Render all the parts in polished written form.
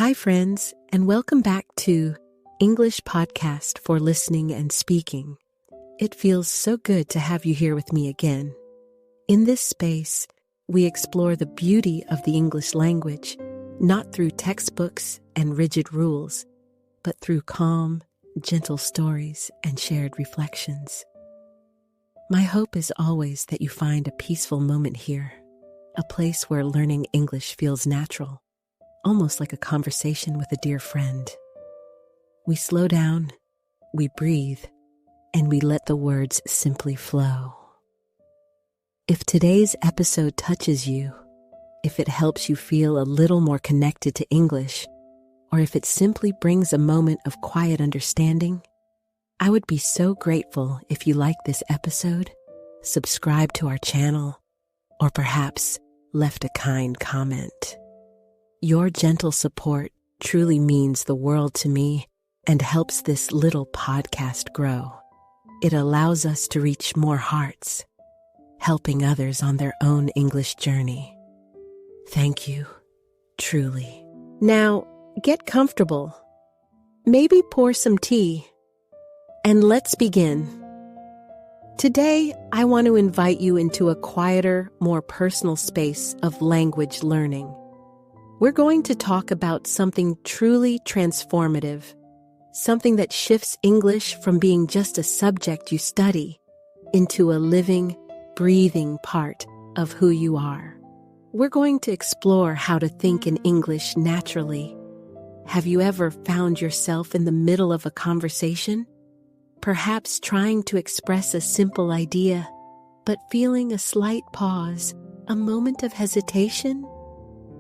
Hi, friends, and welcome back to English Podcast for Listening and Speaking. It feels so good to have you here with me again. In this space, we explore the beauty of the English language, not through textbooks and rigid rules, but through calm, gentle stories and shared reflections. My hope is always that you find a peaceful moment here, a place where learning English feels natural, almost like a conversation with a dear friend. We slow down, we breathe, and we let the words simply flow. If today's episode touches you, if it helps you feel a little more connected to English, or if it simply brings a moment of quiet understanding, I would be so grateful if you liked this episode, subscribe to our channel, or perhaps left a kind comment. Your gentle support truly means the world to me and helps this little podcast grow. It allows us to reach more hearts, helping others on their own English journey. Thank you, truly. Now, get comfortable. Maybe pour some tea, and let's begin. Today, I want to invite you into a quieter, more personal space of language learning. We're going to talk about something truly transformative, something that shifts English from being just a subject you study into a living, breathing part of who you are. We're going to explore how to think in English naturally. Have you ever found yourself in the middle of a conversation, perhaps trying to express a simple idea, but feeling a slight pause, a moment of hesitation?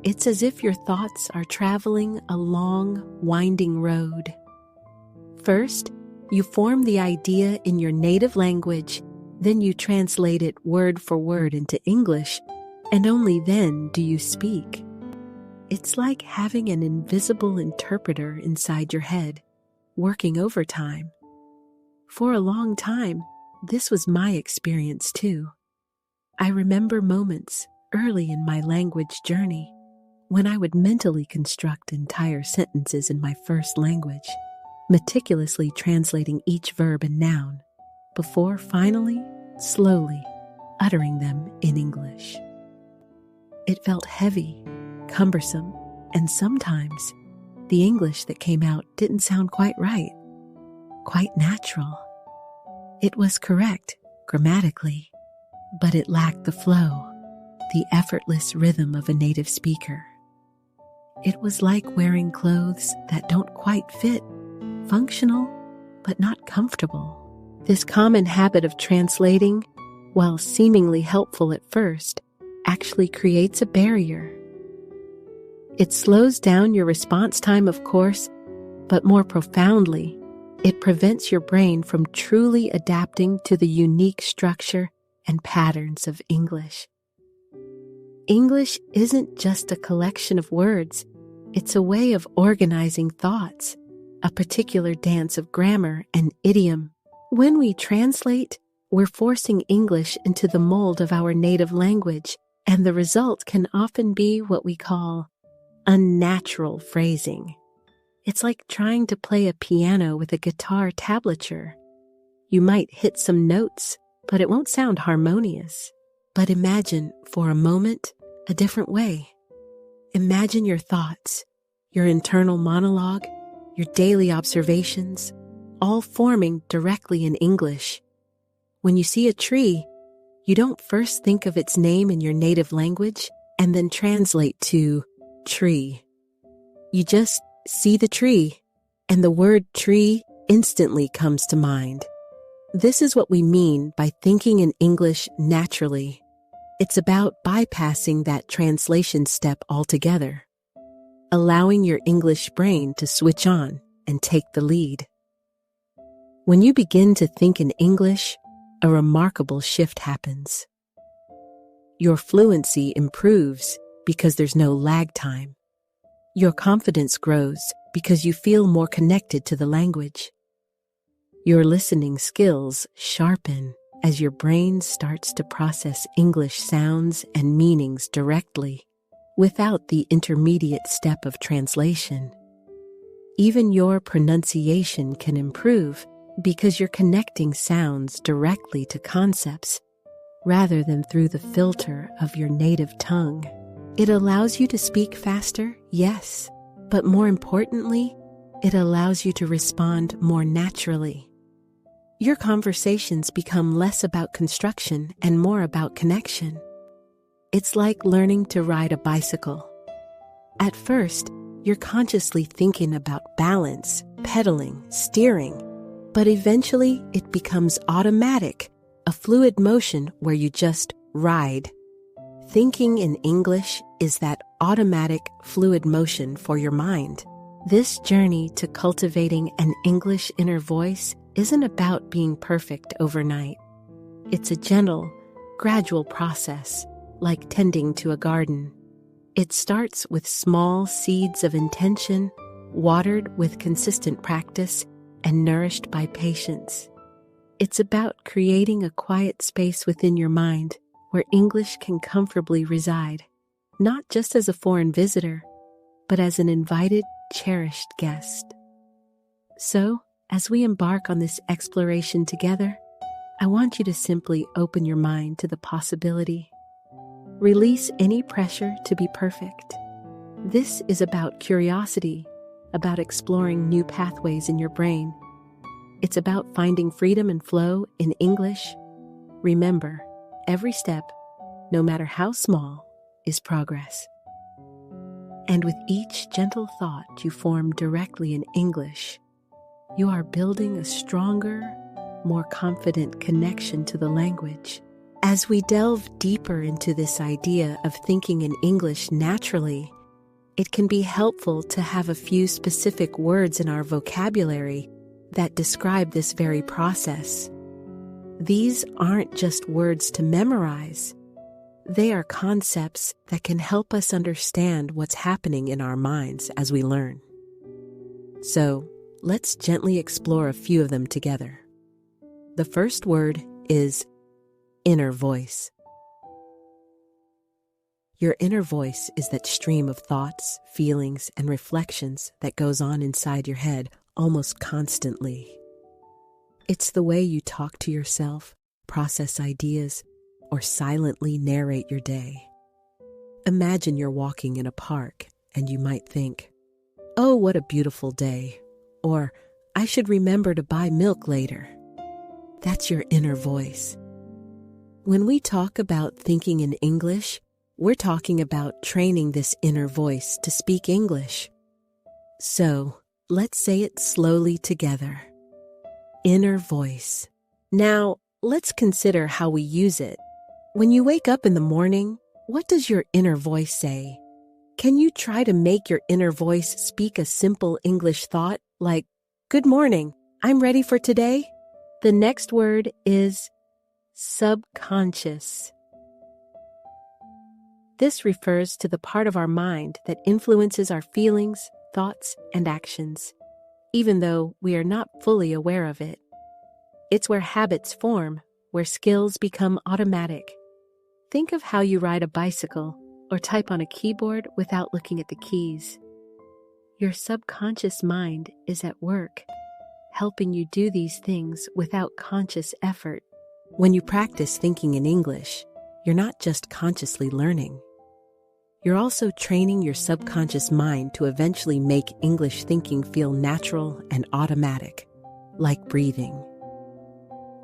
It's as if your thoughts are traveling a long, winding road. First, you form the idea in your native language, then you translate it word for word into English, and only then do you speak. It's like having an invisible interpreter inside your head, working overtime. For a long time, this was my experience too. I remember moments early in my language journey when I would mentally construct entire sentences in my first language, meticulously translating each verb and noun, before finally, slowly, uttering them in English. It felt heavy, cumbersome, and sometimes the English that came out didn't sound quite right, quite natural. It was correct grammatically, but it lacked the flow, the effortless rhythm of a native speaker. It was like wearing clothes that don't quite fit, functional, but not comfortable. This common habit of translating, while seemingly helpful at first, actually creates a barrier. It slows down your response time, of course, but more profoundly, it prevents your brain from truly adapting to the unique structure and patterns of English. English isn't just a collection of words. It's a way of organizing thoughts, a particular dance of grammar and idiom. When we translate, we're forcing English into the mold of our native language, and the result can often be what we call unnatural phrasing. It's like trying to play a piano with a guitar tablature. You might hit some notes, but it won't sound harmonious. But imagine, for a moment, a different way. Imagine your thoughts, your internal monologue, your daily observations, all forming directly in English. When you see a tree, you don't first think of its name in your native language and then translate to tree. You just see the tree, and the word tree instantly comes to mind. This is what we mean by thinking in English naturally. It's about bypassing that translation step altogether, allowing your English brain to switch on and take the lead. When you begin to think in English, a remarkable shift happens. Your fluency improves because there's no lag time. Your confidence grows because you feel more connected to the language. Your listening skills sharpen as your brain starts to process English sounds and meanings directly, without the intermediate step of translation. Even your pronunciation can improve because you're connecting sounds directly to concepts rather than through the filter of your native tongue. It allows you to speak faster, yes, but more importantly, it allows you to respond more naturally. Your conversations become less about construction and more about connection. It's like learning to ride a bicycle. At first, you're consciously thinking about balance, pedaling, steering, but eventually it becomes automatic, a fluid motion where you just ride. Thinking in English is that automatic, fluid motion for your mind. This journey to cultivating an English inner voice isn't about being perfect overnight. It's a gentle, gradual process, like tending to a garden. It starts with small seeds of intention, watered with consistent practice, and nourished by patience. It's about creating a quiet space within your mind where English can comfortably reside, not just as a foreign visitor, but as an invited, cherished guest. So, as we embark on this exploration together, I want you to simply open your mind to the possibility. Release any pressure to be perfect. This is about curiosity, about exploring new pathways in your brain. It's about finding freedom and flow in English. Remember, every step, no matter how small, is progress. And with each gentle thought you form directly in English, you are building a stronger, more confident connection to the language. As we delve deeper into this idea of thinking in English naturally, it can be helpful to have a few specific words in our vocabulary that describe this very process. These aren't just words to memorize. They are concepts that can help us understand what's happening in our minds as we learn. So, let's gently explore a few of them together. The first word is inner voice. Your inner voice is that stream of thoughts, feelings, and reflections that goes on inside your head almost constantly. It's the way you talk to yourself, process ideas, or silently narrate your day. Imagine you're walking in a park and you might think, "Oh, what a beautiful day," or "I should remember to buy milk later." That's your inner voice. When we talk about thinking in English, we're talking about training this inner voice to speak English. So, let's say it slowly together. Inner voice. Now, let's consider how we use it. When you wake up in the morning, what does your inner voice say? Can you try to make your inner voice speak a simple English thought like, "Good morning, I'm ready for today"? The next word is subconscious. This refers to the part of our mind that influences our feelings, thoughts, and actions, even though we are not fully aware of it. It's where habits form, where skills become automatic. Think of how you ride a bicycle or type on a keyboard without looking at the keys. Your subconscious mind is at work, helping you do these things without conscious effort. When you practice thinking in English, you're not just consciously learning. You're also training your subconscious mind to eventually make English thinking feel natural and automatic, like breathing.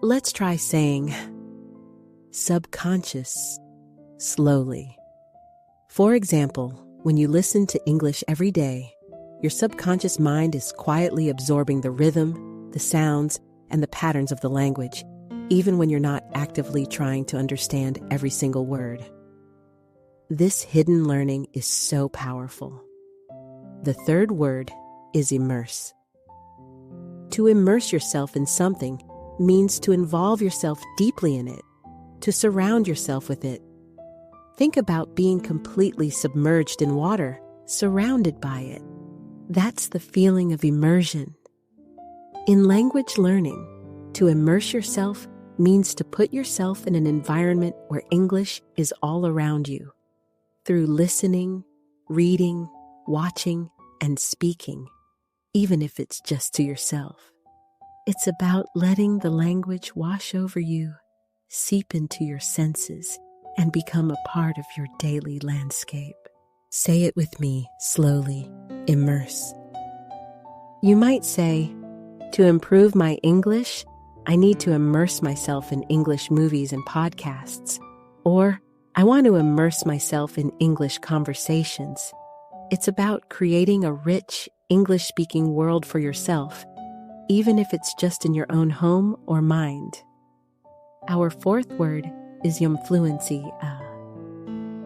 Let's try saying subconscious slowly. For example, when you listen to English every day, your subconscious mind is quietly absorbing the rhythm, the sounds, and the patterns of the language, even when you're not actively trying to understand every single word. This hidden learning is so powerful. The third word is immerse. To immerse yourself in something means to involve yourself deeply in it, to surround yourself with it. Think about being completely submerged in water, surrounded by it. That's the feeling of immersion. In language learning, to immerse yourself means to put yourself in an environment where English is all around you. Through listening, reading, watching, and speaking, even if it's just to yourself. It's about letting the language wash over you, seep into your senses, and become a part of your daily landscape. Say it with me slowly. Immerse. You might say, to improve my English, I need to immerse myself in English movies and podcasts. Or, I want to immerse myself in English conversations. It's about creating a rich, English-speaking world for yourself, even if it's just in your own home or mind. Our fourth word is fluency.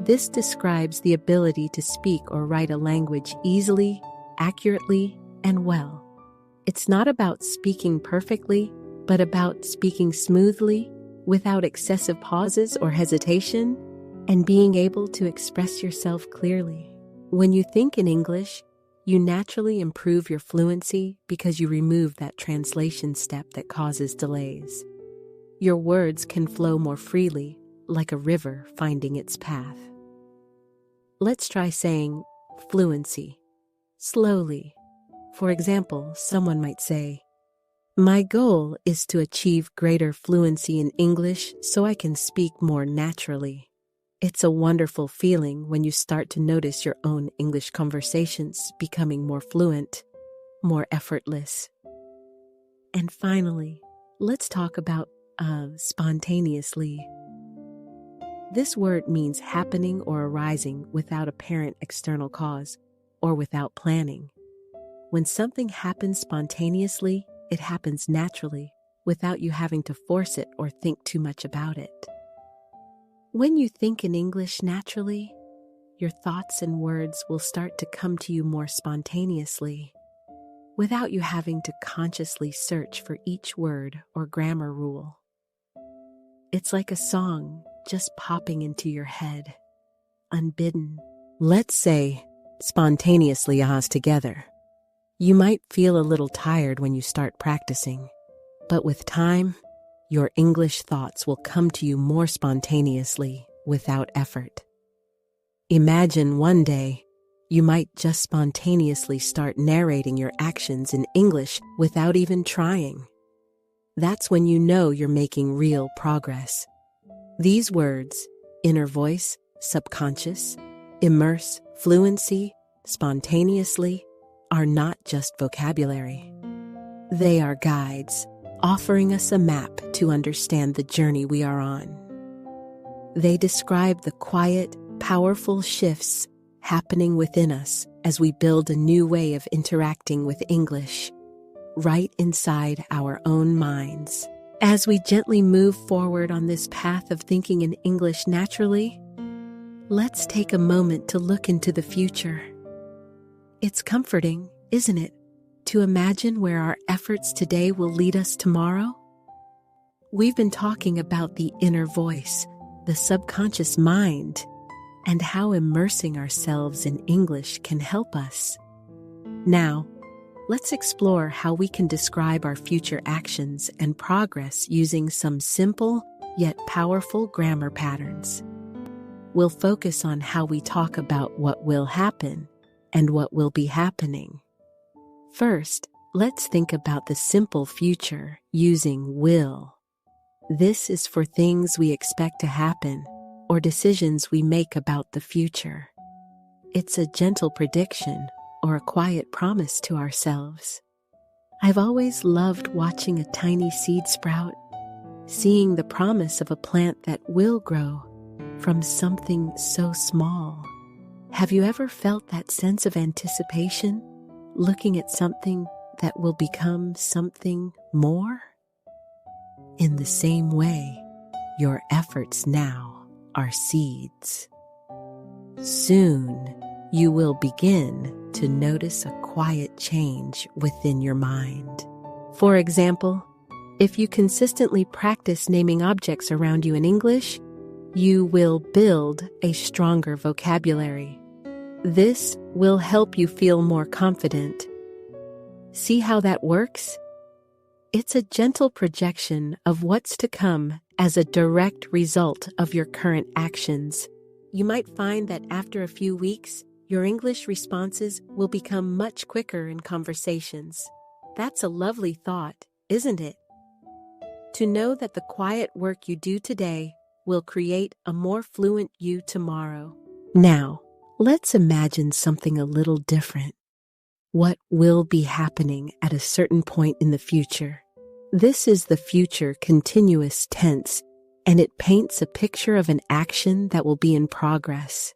This describes the ability to speak or write a language easily, accurately, and well. It's not about speaking perfectly, but about speaking smoothly, without excessive pauses or hesitation, and being able to express yourself clearly. When you think in English, you naturally improve your fluency because you remove that translation step that causes delays. Your words can flow more freely, like a river finding its path. Let's try saying fluency slowly. For example, someone might say, "My goal is to achieve greater fluency in English so I can speak more naturally." It's a wonderful feeling when you start to notice your own English conversations becoming more fluent, more effortless. And finally, let's talk about spontaneously. This word means happening or arising without apparent external cause or without planning. When something happens spontaneously, it happens naturally without you having to force it or think too much about it. When you think in English naturally, your thoughts and words will start to come to you more spontaneously, without you having to consciously search for each word or grammar rule. It's like a song just popping into your head, unbidden. Let's say spontaneously together. You might feel a little tired when you start practicing, but with time, your English thoughts will come to you more spontaneously without effort. Imagine one day, you might just spontaneously start narrating your actions in English without even trying. That's when you know you're making real progress. These words, inner voice, subconscious, immerse, fluency, spontaneously, are not just vocabulary. They are guides, offering us a map to understand the journey we are on. They describe the quiet, powerful shifts happening within us as we build a new way of interacting with English, right inside our own minds. As we gently move forward on this path of thinking in English naturally, let's take a moment to look into the future. It's comforting, isn't it, to imagine where our efforts today will lead us tomorrow? We've been talking about the inner voice, the subconscious mind, and how immersing ourselves in English can help us. Now, let's explore how we can describe our future actions and progress using some simple yet powerful grammar patterns. We'll focus on how we talk about what will happen and what will be happening. First, let's think about the simple future using will. This is for things we expect to happen or decisions we make about the future. It's a gentle prediction or a quiet promise to ourselves. I've always loved watching a tiny seed sprout, seeing the promise of a plant that will grow from something so small. Have you ever felt that sense of anticipation, looking at something that will become something more? In the same way, your efforts now are seeds. Soon, you will begin to notice a quiet change within your mind. For example, if you consistently practice naming objects around you in English, you will build a stronger vocabulary. This will help you feel more confident. See how that works? It's a gentle projection of what's to come as a direct result of your current actions. You might find that after a few weeks, your English responses will become much quicker in conversations. That's a lovely thought, isn't it? To know that the quiet work you do today will create a more fluent you tomorrow. Now, let's imagine something a little different. What will be happening at a certain point in the future? This is the future continuous tense, and it paints a picture of an action that will be in progress.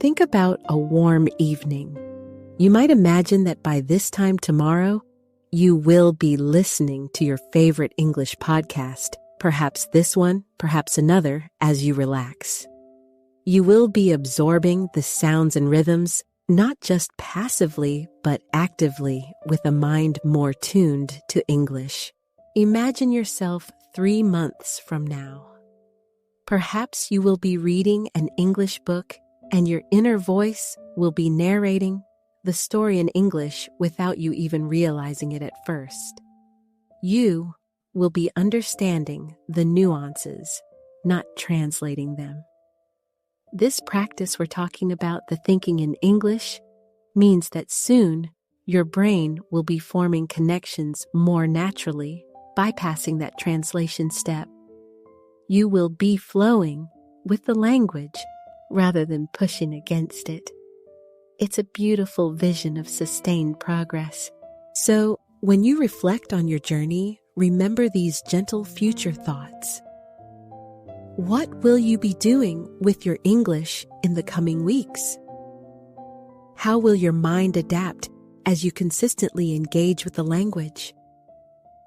Think about a warm evening. You might imagine that by this time tomorrow, you will be listening to your favorite English podcast, perhaps this one, perhaps another, as you relax. You will be absorbing the sounds and rhythms, not just passively, but actively, with a mind more tuned to English. Imagine yourself 3 months from now. Perhaps you will be reading an English book, and your inner voice will be narrating the story in English without you even realizing it at first. You will be understanding the nuances, not translating them. This practice we're talking about, the thinking in English, means that soon your brain will be forming connections more naturally, bypassing that translation step. You will be flowing with the language rather than pushing against it. It's a beautiful vision of sustained progress. So, when you reflect on your journey, remember these gentle future thoughts. What will you be doing with your English in the coming weeks? How will your mind adapt as you consistently engage with the language?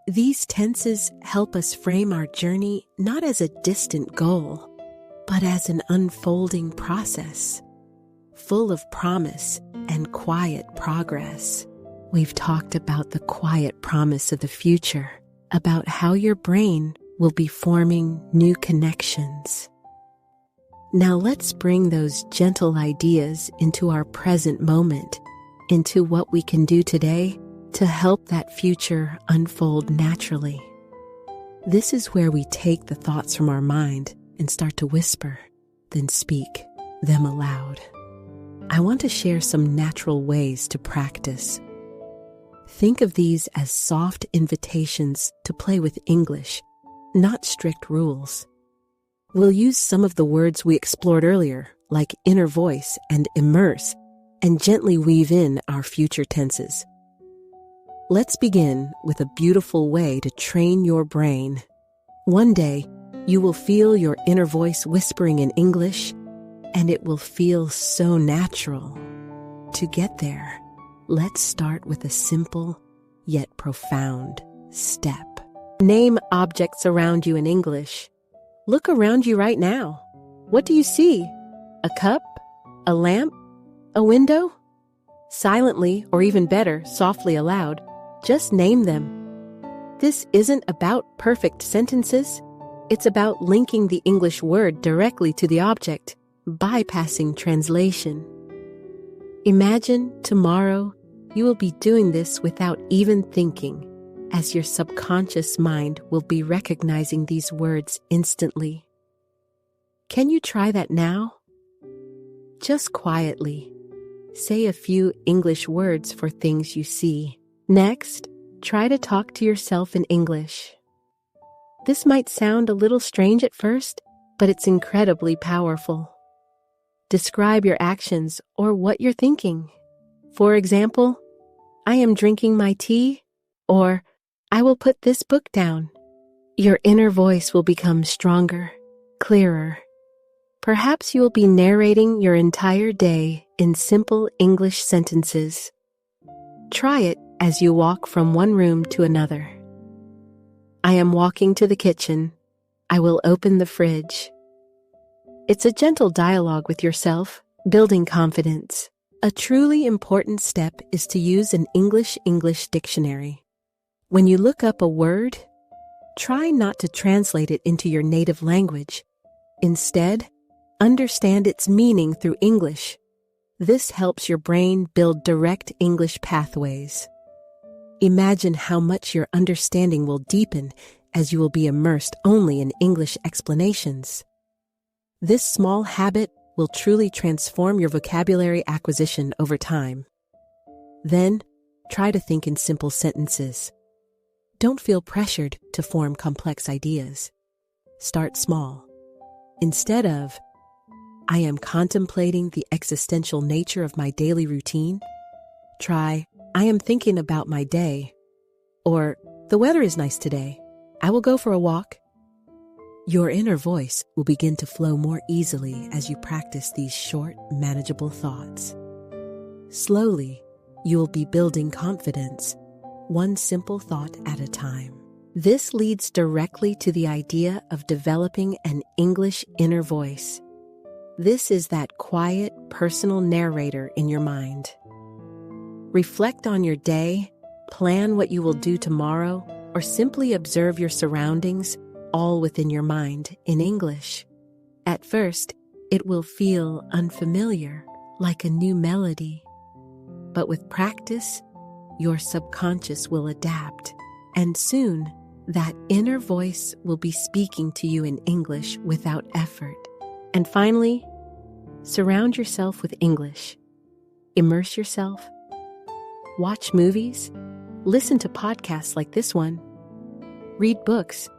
These tenses help us frame our journey not as a distant goal, but as an unfolding process, full of promise and quiet progress. We've talked about the quiet promise of the future, about how your brain will be forming new connections. Now let's bring those gentle ideas into our present moment, into what we can do today to help that future unfold naturally. This is where we take the thoughts from our mind and start to whisper, then speak them aloud. I want to share some natural ways to practice. Think of these as soft invitations to play with English, not strict rules. We'll use some of the words we explored earlier, like inner voice and immerse, and gently weave in our future tenses. Let's begin with a beautiful way to train your brain. One day, you will feel your inner voice whispering in English, and it will feel so natural. To get there, let's start with a simple yet profound step. Name objects around you in English. Look around you right now. What do you see? A cup? A lamp? A window? Silently, or even better, softly aloud, just name them. This isn't about perfect sentences. It's about linking the English word directly to the object, bypassing translation. Imagine tomorrow you will be doing this without even thinking, as your subconscious mind will be recognizing these words instantly. Can you try that now? Just quietly, say a few English words for things you see. Next, try to talk to yourself in English. This might sound a little strange at first, but it's incredibly powerful. Describe your actions or what you're thinking. For example, I am drinking my tea, or I will put this book down. Your inner voice will become stronger, clearer. Perhaps you will be narrating your entire day in simple English sentences. Try it as you walk from one room to another. I am walking to the kitchen. I will open the fridge. It's a gentle dialogue with yourself, building confidence. A truly important step is to use an English dictionary. When you look up a word, try not to translate it into your native language. Instead, understand its meaning through English. This helps your brain build direct English pathways. Imagine how much your understanding will deepen as you will be immersed only in English explanations. This small habit will truly transform your vocabulary acquisition over time. Then, try to think in simple sentences. Don't feel pressured to form complex ideas. Start small. Instead of, I am contemplating the existential nature of my daily routine, try, I am thinking about my day. Or, the weather is nice today. I will go for a walk. Your inner voice will begin to flow more easily as you practice these short, manageable thoughts. Slowly, you will be building confidence, one simple thought at a time. This leads directly to the idea of developing an English inner voice. This is that quiet, personal narrator in your mind. Reflect on your day, plan what you will do tomorrow, or simply observe your surroundings, all within your mind in English. At first, it will feel unfamiliar, like a new melody. But with practice, your subconscious will adapt, and soon, that inner voice will be speaking to you in English without effort. And finally, surround yourself with English. Immerse yourself. Watch movies. Listen to podcasts like this one. Read books,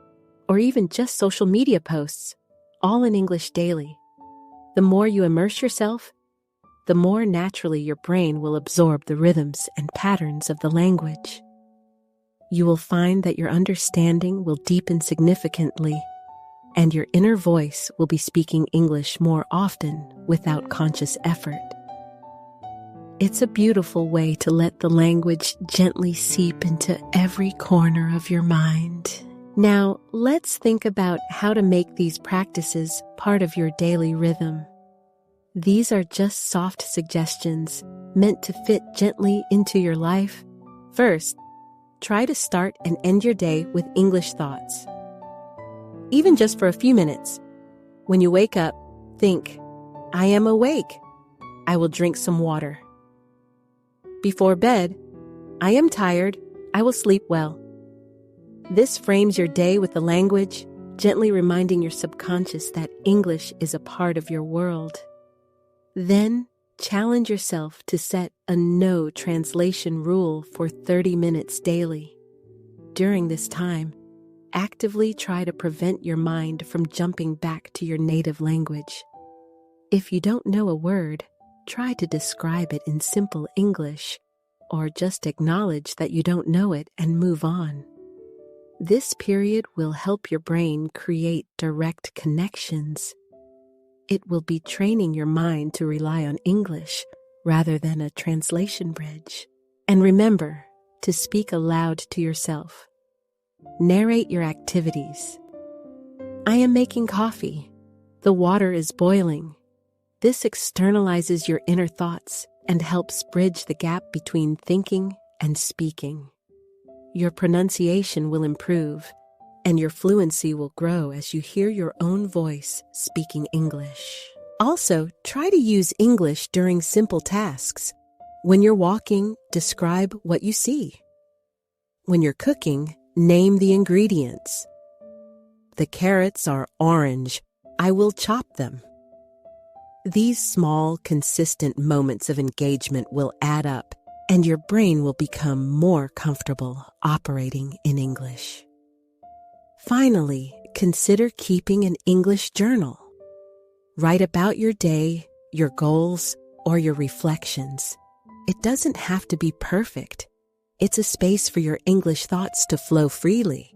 or even just social media posts, all in English daily. The more you immerse yourself, the more naturally your brain will absorb the rhythms and patterns of the language. You will find that your understanding will deepen significantly, and your inner voice will be speaking English more often without conscious effort. It's a beautiful way to let the language gently seep into every corner of your mind. Now, let's think about how to make these practices part of your daily rhythm. These are just soft suggestions meant to fit gently into your life. First, try to start and end your day with English thoughts. Even just for a few minutes. When you wake up, think, I am awake. I will drink some water. Before bed, I am tired. I will sleep well. This frames your day with the language, gently reminding your subconscious that English is a part of your world. Then, challenge yourself to set a no translation rule for 30 minutes daily. During this time, actively try to prevent your mind from jumping back to your native language. If you don't know a word, try to describe it in simple English, or just acknowledge that you don't know it and move on. This period will help your brain create direct connections. It will be training your mind to rely on English rather than a translation bridge. And remember to speak aloud to yourself. Narrate your activities. I am making coffee. The water is boiling. This externalizes your inner thoughts and helps bridge the gap between thinking and speaking. Your pronunciation will improve, and your fluency will grow as you hear your own voice speaking English. Also, try to use English during simple tasks. When you're walking, describe what you see. When you're cooking, name the ingredients. The carrots are orange. I will chop them. These small, consistent moments of engagement will add up, and your brain will become more comfortable operating in English. Finally, consider keeping an English journal. Write about your day, your goals, or your reflections. It doesn't have to be perfect. It's a space for your English thoughts to flow freely.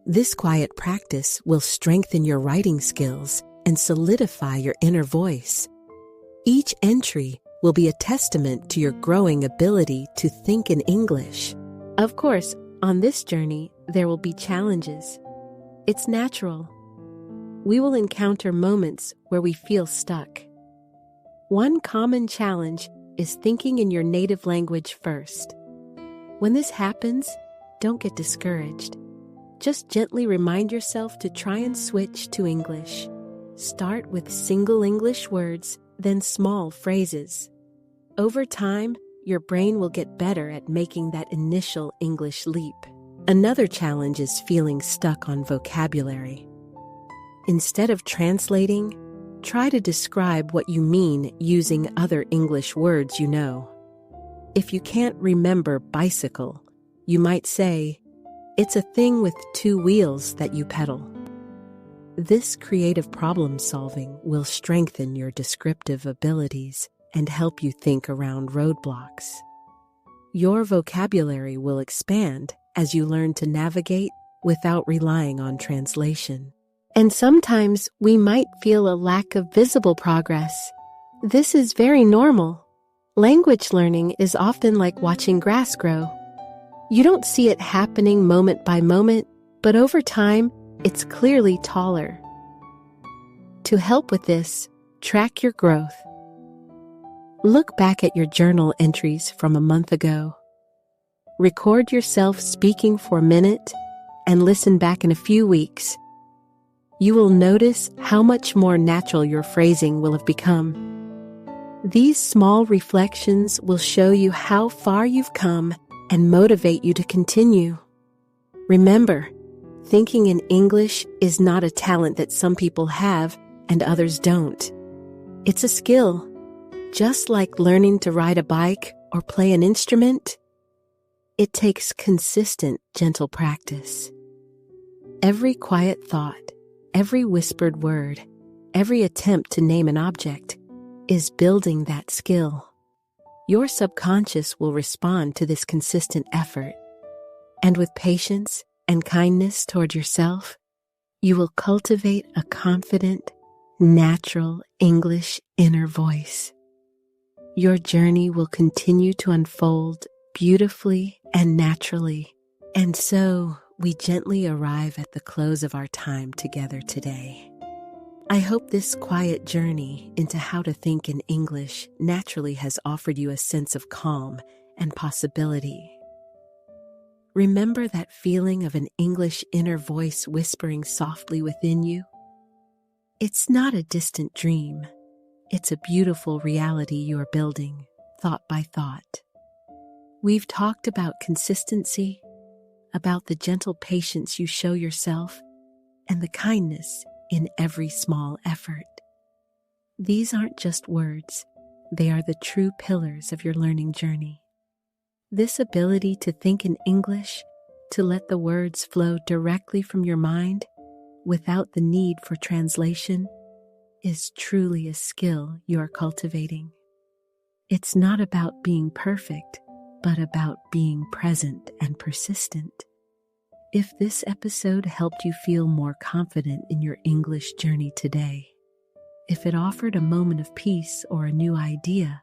This quiet practice will strengthen your writing skills and solidify your inner voice. Each entry will be a testament to your growing ability to think in English. Of course, on this journey, there will be challenges. It's natural. We will encounter moments where we feel stuck. One common challenge is thinking in your native language first. When this happens, don't get discouraged. Just gently remind yourself to try and switch to English. Start with single English words, then small phrases. Over time, your brain will get better at making that initial English leap. Another challenge is feeling stuck on vocabulary. Instead of translating, try to describe what you mean using other English words you know. If you can't remember bicycle, you might say, "It's a thing with two wheels that you pedal." This creative problem solving will strengthen your descriptive abilities and help you think around roadblocks. Your vocabulary will expand as you learn to navigate without relying on translation. And sometimes we might feel a lack of visible progress. This is very normal. Language learning is often like watching grass grow. You don't see it happening moment by moment, but over time, it's clearly taller. To help with this, track your growth. Look back at your journal entries from a month ago. Record yourself speaking for a minute and listen back in a few weeks. You will notice how much more natural your phrasing will have become. These small reflections will show you how far you've come and motivate you to continue. Remember, thinking in English is not a talent that some people have and others don't. It's a skill, just like learning to ride a bike or play an instrument. It takes consistent, gentle practice. Every quiet thought, every whispered word, every attempt to name an object is building that skill. Your subconscious will respond to this consistent effort. And with patience and kindness toward yourself, you will cultivate a confident, natural English inner voice. Your journey will continue to unfold beautifully and naturally. And so, we gently arrive at the close of our time together today. I hope this quiet journey into how to think in English naturally has offered you a sense of calm and possibility. Remember that feeling of an English inner voice whispering softly within you? It's not a distant dream. It's a beautiful reality you are building, thought by thought. We've talked about consistency, about the gentle patience you show yourself, and the kindness in every small effort. These aren't just words, they are the true pillars of your learning journey. This ability to think in English, to let the words flow directly from your mind without the need for translation, is truly a skill you are cultivating. It's not about being perfect, but about being present and persistent. If this episode helped you feel more confident in your English journey today, if it offered a moment of peace or a new idea,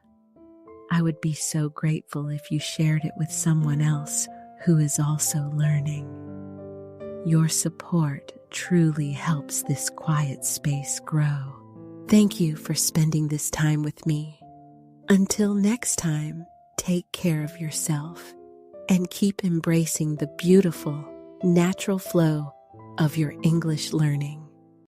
I would be so grateful if you shared it with someone else who is also learning. Your support truly helps this quiet space grow. Thank you for spending this time with me. Until next time, take care of yourself and keep embracing the beautiful, natural flow of your English learning.